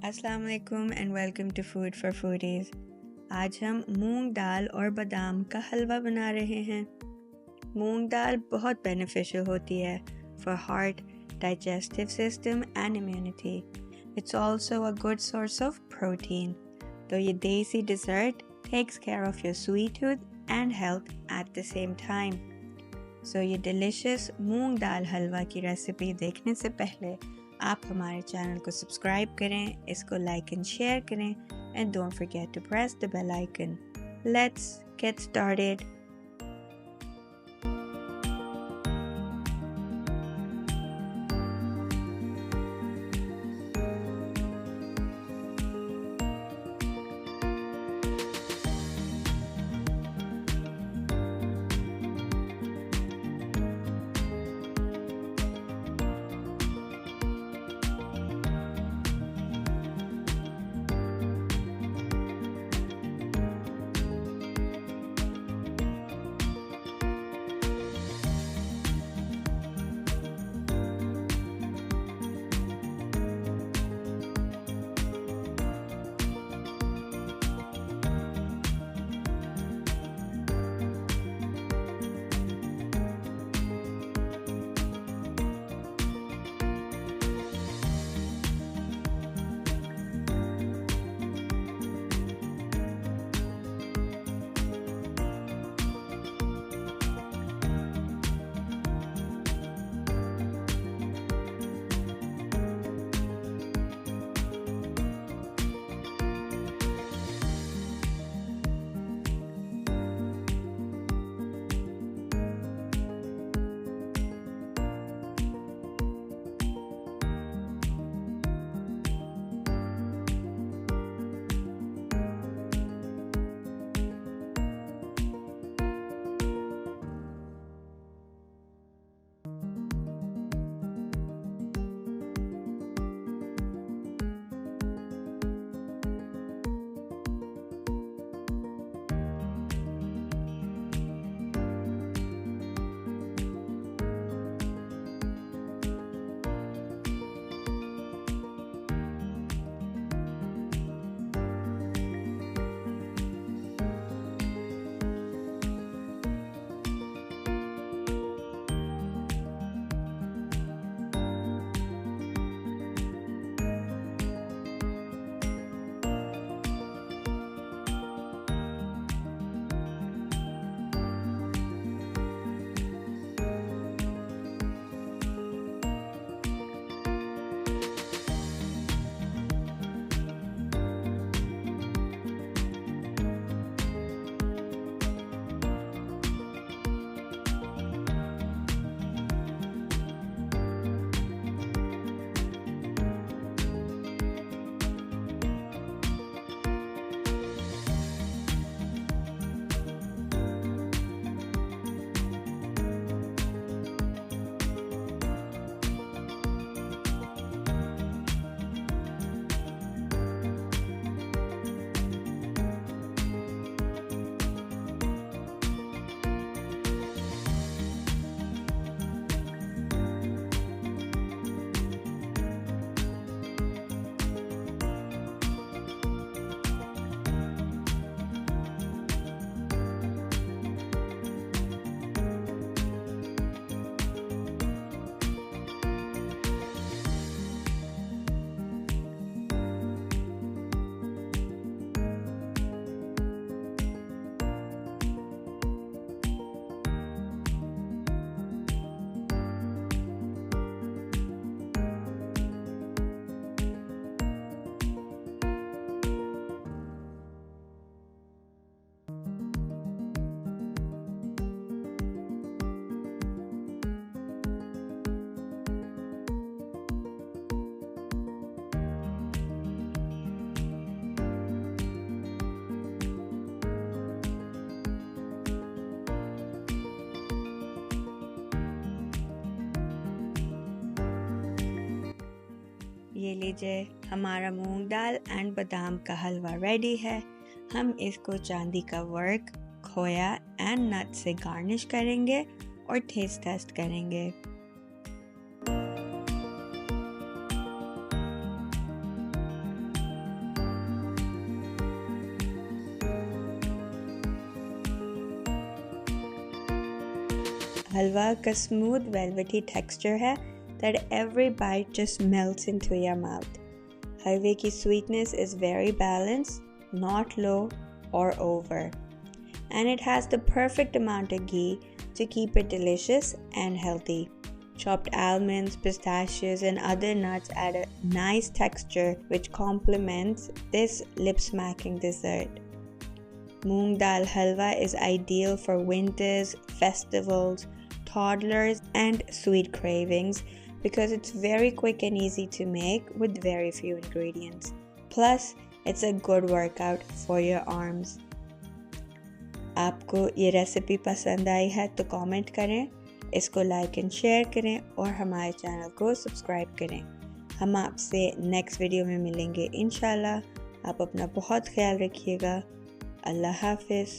अस्सलाम वालेकुम and welcome to food for foodies. आज हम मूंग दाल और बादाम का हलवा बना रहे हैं। मूंग दाल बहुत बेनिफिशियल होती है for heart, digestive system and immunity. It's also a good source of protein. तो ये desi dessert takes care of your sweet tooth and health at the same time. So ये डिलिशियस मूंग दाल हलवा की रेसिपी देखने से पहले आप हमारे चैनल को सब्सक्राइब करें, इसको लाइक एंड शेयर करें and don't forget to press the bell icon. Let's get started. ये लीजिए, हमारा मूंग दाल एंड बादाम का हलवा रेडी है। हम इसको चांदी का वर्क, खोया एंड नट से गार्निश करेंगे और टेस्ट टेस्ट करेंगे। हलवा का स्मूथ वेलवेटी टेक्सचर है that every bite just melts into your mouth. हलवे की sweetness is very balanced, not low or over. And it has the perfect amount of ghee to keep it delicious and healthy. Chopped almonds, pistachios and other nuts add a nice texture which complements this lip-smacking dessert. Moong Daal Halwa is ideal for winters, festivals, toddlers and sweet cravings because it's very quick and easy to make with very few ingredients. Plus, it's a good workout for your arms. आपको ये recipe पसंद आई है तो comment करें, इसको like and share करें और हमारे चैनल को सब्सक्राइब करें। हम आपसे नेक्स्ट वीडियो में मिलेंगे इंशाल्लाह। आप अपना बहुत ख्याल रखिएगा। अल्लाह हाफिज़।